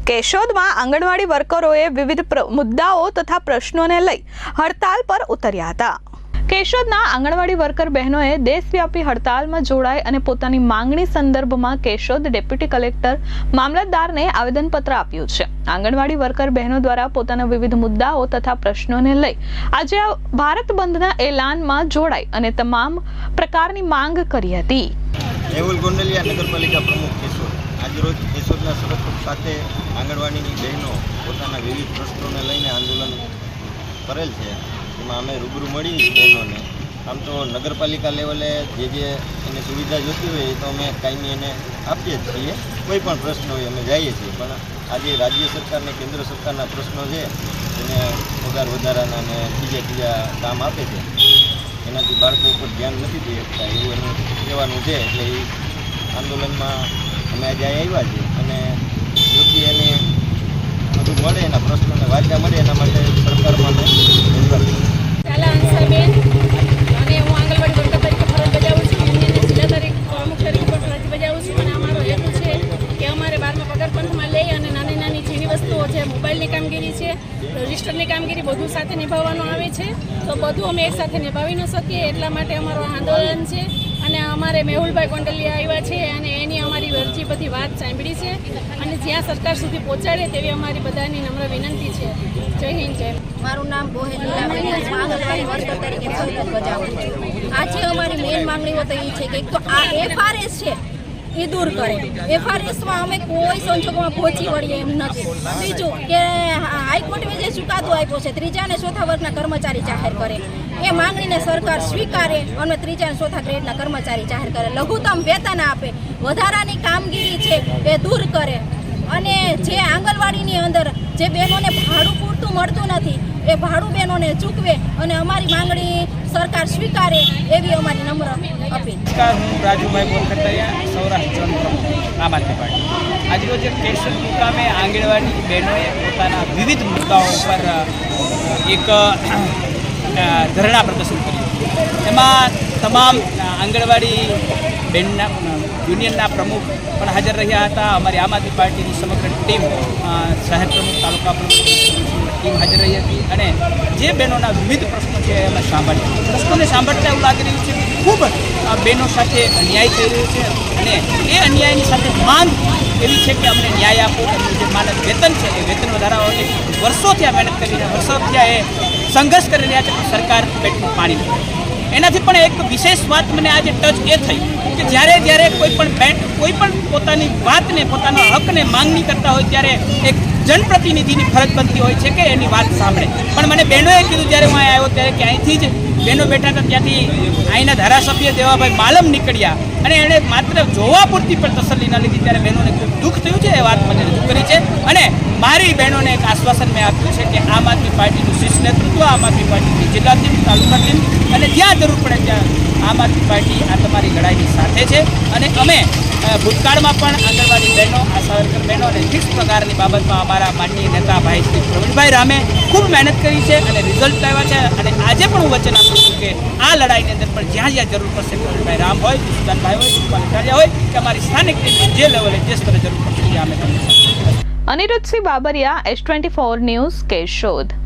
કેશોદમાં આંગણવાડી વર્કરોએ વિવિધ મુદ્દાઓ તથા પ્રશ્નોને લઈ હડતાલ પર ઉતર્યા હતા। કેશોદના આંગણવાડી વર્કર બહેનોએ દેશવ્યાપી હડતાલમાં જોડાઈ અને પોતાની માંગણી સંદર્ભમાં કેશોદ ડેપ્યુટી કલેક્ટર મામલતદારને આવેદનપત્ર આપ્યું છે। આંગણવાડી વર્કર બહેનો દ્વારા પોતાના વિવિધ મુદ્દાઓ તથા પ્રશ્નોને લઈ આજે ભારત બંધના એલાનમાં જોડાઈ અને તમામ પ્રકારની માંગ કરી હતી। મેહુલ ગોંડલિયા નગરપાલિકા પ્રમુખ કેશોદ આજરોજ કેશોદના સરહદ ખાતે આંગણવાડીની બહેનો પોતાના વિવિધ પ્રશ્નોને લઈને આંદોલન કરેલ છે। એમાં અમે રૂબરૂ મળી બહેનોને આમ તો નગરપાલિકા લેવલે જે એને સુવિધા જોતી હોય એ તો અમે કાયમી એને આપીએ જ છીએ, કોઈ પણ પ્રશ્ન હોય અમે જઈએ છીએ। પણ આજે રાજ્ય સરકાર ને કેન્દ્ર સરકારના પ્રશ્નો છે એને પગાર વધારાના અને બીજા કામ આપે છે, એનાથી બાળકો ઉપર ધ્યાન નથી દઈ શકતા એવું એનું કહેવાનું છે। એટલે એ આંદોલનમાં અમે આજે આવ્યા છીએ અને યોગ્ય એને બધું મળે, એના પ્રશ્નોને વાંચા મળે એના માટે સરકારમાં અમે રજૂઆત કરી। અંશાબેન અને હું આંગણવાડી વર્કર તરીકે ફરજ બજાવું છું, યુનિયનની જિલ્લા તરીકે પ્રમુખ તરીકે પણ ફરજ બજાવું છું। અને અમારો હેતુ છે કે અમારે 12મા પગાર પંથમાં લઈ અને નાની ઝીણી વસ્તુઓ છે, મોબાઈલની કામગીરી છે, રજિસ્ટરની કામગીરી બધું સાથે નિભાવવાનું આવે છે। તો બધું અમે એકસાથે નિભાવી ન શકીએ એટલા માટે અમારો આંદોલન છે। અને અમારે મેહુલભાઈ ગોંડલિયા આવ્યા છે અને એની અમારી અરજી બધી વાત સાંભળી છે અને જ્યાં સરકાર સુધી પહોંચાડે તેવી અમારી બધાની નમ્ર વિનંતી છે। જય હિન્દ, જય। મારું નામ ગોહેલ આંગણવાડી વર્કર તરીકે ફરજ બજાવું છું। આજે અમારી મેઇન માંગણીઓ તો એ છે કે એક તો આ FRS છે એ દૂર કરે। FRSમાં અમે કોઈ સંજોગોમાં પહોંચી વળીએ એમ નથી। બીજું કે હાઈકોર્ટે જે ચુકાદો આપ્યો છે 3જા અને 4થા વર્ગના કર્મચારી જાહેર કરે એ માંગણીને સરકાર સ્વીકારે અને 3જા અને 4થા ગ્રેડના કર્મચારી જાહેર કરે, લઘુત્તમ વેતન આપે, વધારાની કામગીરી છે એ દૂર કરે અને જે આંગણવાડીની અંદર જે બહેનોને ભાડું પૂરતું મળતું નથી એ ભાડું બહેનોને ચૂકવે અને અમારી માંગણી સરકાર સ્વીકારે એવી અમારી નમ્ર અપીલ। હું રાજુભાઈ બોરખતરિયા, સૌરાષ્ટ્ર પ્રમુખ આમ આદમી પાર્ટી। આજરોજ કેશોદ મુકામે આંગણવાડી બહેનોએ પોતાના વિવિધ મુદ્દાઓ પર એક ધરણા પ્રદર્શન કર્યું। એમાં તમામ આંગણવાડી બહેનના યુનિયનના પ્રમુખ પણ હાજર રહ્યા હતા। અમારી આમ આદમી પાર્ટીની સમગ્ર ટીમ, શહેર પ્રમુખ, તાલુકા પ્રમુખ ટીમ હાજર રહી હતી અને જે બહેનોના વિવિધ પ્રશ્નો છે એમાં સાંભળ્યા। પ્રશ્નોને સાંભળતા એવું લાગી રહ્યું છે કે ખૂબ બહેનો સાથે અન્યાય થઈ રહ્યો છે અને એ અન્યાયની સાથે માંગ એવી છે કે અમને ન્યાય આપો, એમનું જે માનદ વેતન છે એ વેતન વધારાઓને વર્ષોથી આ મહેનત કરીને વર્ષોથી એ સંઘર્ષ કરી રહ્યા છે પણ સરકાર પેટનું પાણી નથી। એનાથી પણ એક વિશેષ વાત મને આજે ટચ એ થઈ કે જ્યારે કોઈ પણ પોતાની વાતને, પોતાના હકને માંગણી કરતા હોય ત્યારે એક જનપ્રતિનિધિની ફરજ બનતી હોય છે કે એની વાત સાંભળે। પણ મને બહેનોએ કીધું જ્યારે હું આવ્યો ત્યારે કે અહીંથી જ બહેનો બેઠા હતા ત્યાંથી અહીંના ધારાસભ્ય દેવાભાઈ માલમ નીકળ્યા અને એણે માત્ર જોવા પૂરતી પણ તસલ્લી ન લીધી ત્યારે બહેનોને ખૂબ દુઃખ થયું છે। એ વાત મને રજૂ કરી છે અને મારી બહેનોને એક આશ્વાસન મેં આપ્યું છે કે આમ આદમી પાર્ટીનું શીર્ષ નેતૃત્વ, આમ આદમી પાર્ટીની જિલ્લા ટીમ, તાલુકા ટીમ અને જ્યાં જરૂર પડે ત્યાં આમ આદમી પાર્ટી આ તમારી લડાઈની સાથે છે। અને અમે ભૂતકાળમાં પણ આંગણવાડી બહેનો, આશા વર્કર બહેનો અને ફિક્સ પગારની બાબતમાં અમારા માનનીય નેતા ભાઈ શ્રી પ્રવીણભાઈ રામે ખૂબ મહેનત કરી છે અને રિઝલ્ટ આવ્યા છે અને આજે પણ હું વચન આપું છું કે આ લડાઈની અંદર પણ જ્યાં જરૂર પડશે, પ્રવીણભાઈ રામ હોય, સુલતાનભાઈ હોય, સુપાલ ઇટાલિયા હોય કે અમારી સ્થાનિક ટીમ જે લેવલે જે સ્તરે જરૂર પડશે ત્યાં અમે કરીશું। Aniruddhsinh Babariya, S24 news, Keshod.